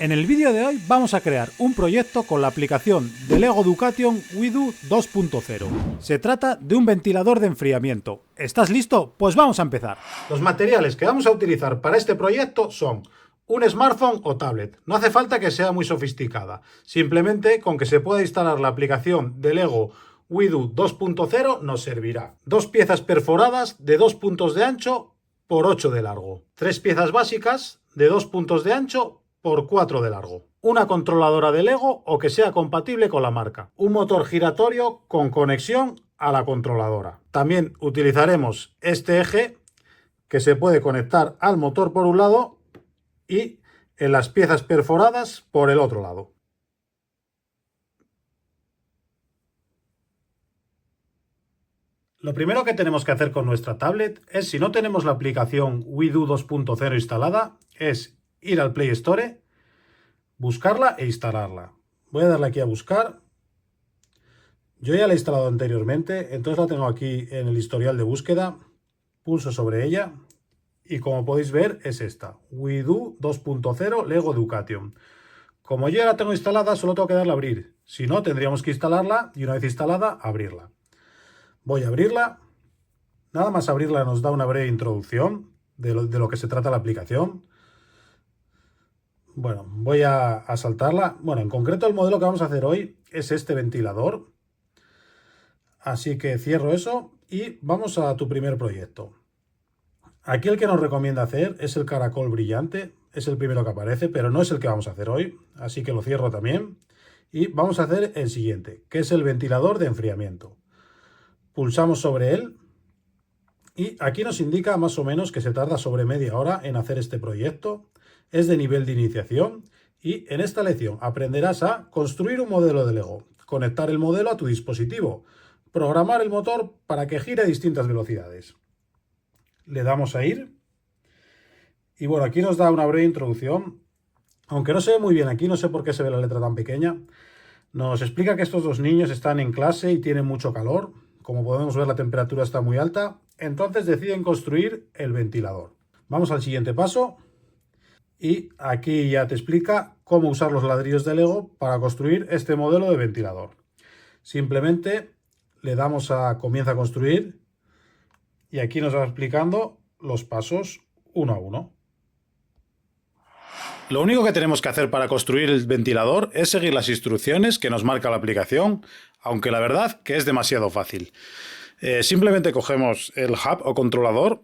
En el vídeo de hoy vamos a crear un proyecto con la aplicación de LEGO Education WeDo 2.0. Se trata de un ventilador de enfriamiento. ¿Estás listo? Pues vamos a empezar. Los materiales que vamos a utilizar para este proyecto son un smartphone o tablet. No hace falta que sea muy sofisticada. Simplemente con que se pueda instalar la aplicación de LEGO WeDo 2.0 nos servirá. 2 piezas perforadas de 2 puntos de ancho por 8 de largo. 3 piezas básicas de 2 puntos de ancho por 4 de largo. Una controladora de LEGO o que sea compatible con la marca. Un motor giratorio con conexión a la controladora. También utilizaremos este eje que se puede conectar al motor por un lado y en las piezas perforadas por el otro lado. Lo primero que tenemos que hacer con nuestra tablet es, si no tenemos la aplicación WeDo 2.0 instalada, es ir al Play Store, buscarla e instalarla. Voy a darle aquí a buscar. Yo ya la he instalado anteriormente, entonces la tengo aquí en el historial de búsqueda. Pulso sobre ella y, como podéis ver, es esta, WeDo 2.0 LEGO Education. Como yo ya la tengo instalada, solo tengo que darle a abrir. Si no, tendríamos que instalarla y, una vez instalada, abrirla. Voy a abrirla. Nada más abrirla nos da una breve introducción de lo que se trata la aplicación. Bueno, voy a saltarla. Bueno, en concreto el modelo que vamos a hacer hoy es este ventilador. Así que cierro eso y vamos a tu primer proyecto. Aquí el que nos recomienda hacer es el caracol brillante. Es el primero que aparece, pero no es el que vamos a hacer hoy. Así que lo cierro también. Y vamos a hacer el siguiente, que es el ventilador de enfriamiento. Pulsamos sobre él. Y aquí nos indica más o menos que se tarda sobre media hora en hacer este proyecto. Es de nivel de iniciación y en esta lección aprenderás a construir un modelo de LEGO, conectar el modelo a tu dispositivo, programar el motor para que gire a distintas velocidades. Le damos a ir y bueno, aquí nos da una breve introducción, aunque no se ve muy bien aquí, no sé por qué se ve la letra tan pequeña. Nos explica que estos dos niños están en clase y tienen mucho calor. Como podemos ver, la temperatura está muy alta, entonces deciden construir el ventilador. Vamos al siguiente paso. Y aquí ya te explica cómo usar los ladrillos de LEGO para construir este modelo de ventilador. Simplemente le damos a comienza a construir y aquí nos va explicando los pasos uno a uno. Lo único que tenemos que hacer para construir el ventilador es seguir las instrucciones que nos marca la aplicación, aunque la verdad que es demasiado fácil. Simplemente cogemos el hub o controlador.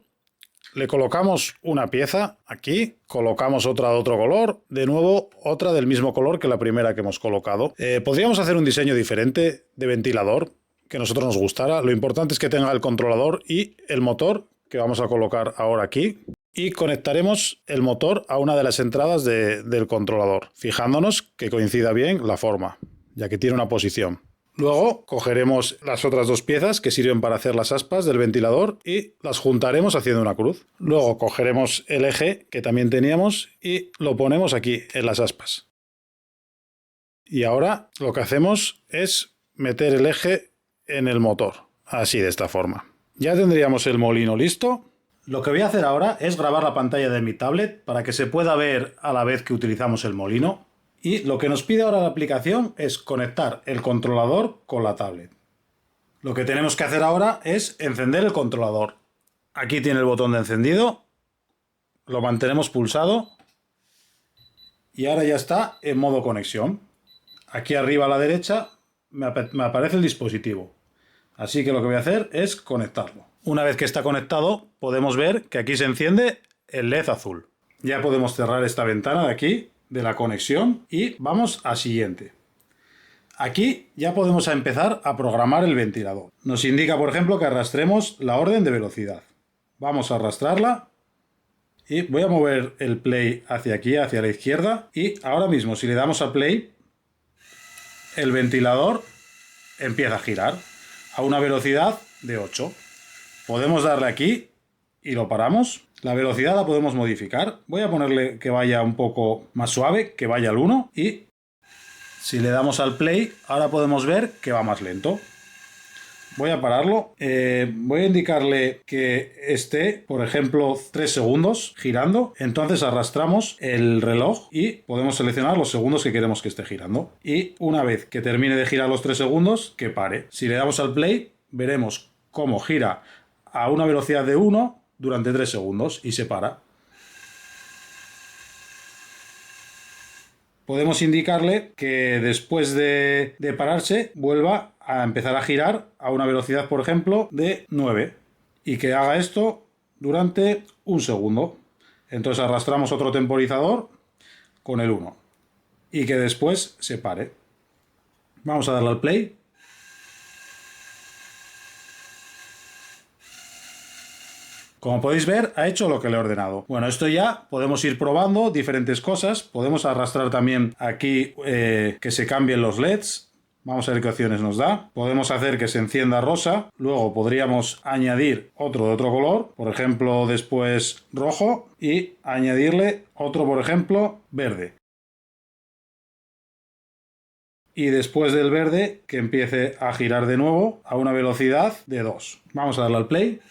Le colocamos una pieza aquí, colocamos otra de otro color, de nuevo otra del mismo color que la primera que hemos colocado. Podríamos hacer un diseño diferente de ventilador que a nosotros nos gustara. Lo importante es que tenga el controlador y el motor que vamos a colocar ahora aquí. Y conectaremos el motor a una de las entradas del controlador, fijándonos que coincida bien la forma, ya que tiene una posición. Luego cogeremos las otras dos piezas que sirven para hacer las aspas del ventilador y las juntaremos haciendo una cruz. Luego cogeremos el eje que también teníamos y lo ponemos aquí en las aspas. Y ahora lo que hacemos es meter el eje en el motor, así de esta forma. Ya tendríamos el molino listo. Lo que voy a hacer ahora es grabar la pantalla de mi tablet para que se pueda ver a la vez que utilizamos el molino. Y lo que nos pide ahora la aplicación es conectar el controlador con la tablet. Lo que tenemos que hacer ahora es encender el controlador. Aquí tiene el botón de encendido. Lo mantenemos pulsado. Y ahora ya está en modo conexión. Aquí arriba a la derecha me aparece el dispositivo. Así que lo que voy a hacer es conectarlo. Una vez que está conectado, podemos ver que aquí se enciende el LED azul. Ya podemos cerrar esta ventana de aquí, de la conexión, y vamos a siguiente. Aquí ya podemos empezar a programar el ventilador. Nos indica, por ejemplo, que arrastremos la orden de velocidad. Vamos a arrastrarla y voy a mover el play hacia aquí, hacia la izquierda, y ahora mismo si le damos a play, el ventilador empieza a girar a una velocidad de 8. Podemos darle aquí y lo paramos. La velocidad la podemos modificar. Voy a ponerle que vaya un poco más suave, que vaya al 1. Y si le damos al play, ahora podemos ver que va más lento. Voy a pararlo. Voy a indicarle que esté, por ejemplo, 3 segundos girando. Entonces arrastramos el reloj y podemos seleccionar los segundos que queremos que esté girando. Y una vez que termine de girar los 3 segundos, que pare. Si le damos al play, veremos cómo gira a una velocidad de 1 durante 3 segundos y se para. Podemos indicarle que después de pararse vuelva a empezar a girar a una velocidad, por ejemplo, de 9 y que haga esto durante 1 segundo. Entonces arrastramos otro temporizador con el 1 y que después se pare. Vamos a darle al play. Como podéis ver, ha hecho lo que le he ordenado. Bueno, esto ya podemos ir probando diferentes cosas. Podemos arrastrar también aquí que se cambien los LEDs. Vamos a ver qué opciones nos da. Podemos hacer que se encienda rosa. Luego podríamos añadir otro de otro color. Por ejemplo, después rojo. Y añadirle otro, por ejemplo, verde. Y después del verde, que empiece a girar de nuevo a una velocidad de 2. Vamos a darle al play.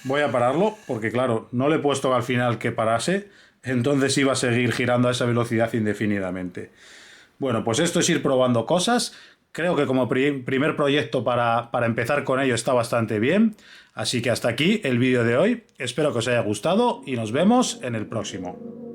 Voy a pararlo porque, claro, no le he puesto al final que parase, entonces iba a seguir girando a esa velocidad indefinidamente. Bueno, pues esto es ir probando cosas. Creo que como primer proyecto para empezar con ello está bastante bien. Así que hasta aquí el vídeo de hoy. Espero que os haya gustado y nos vemos en el próximo.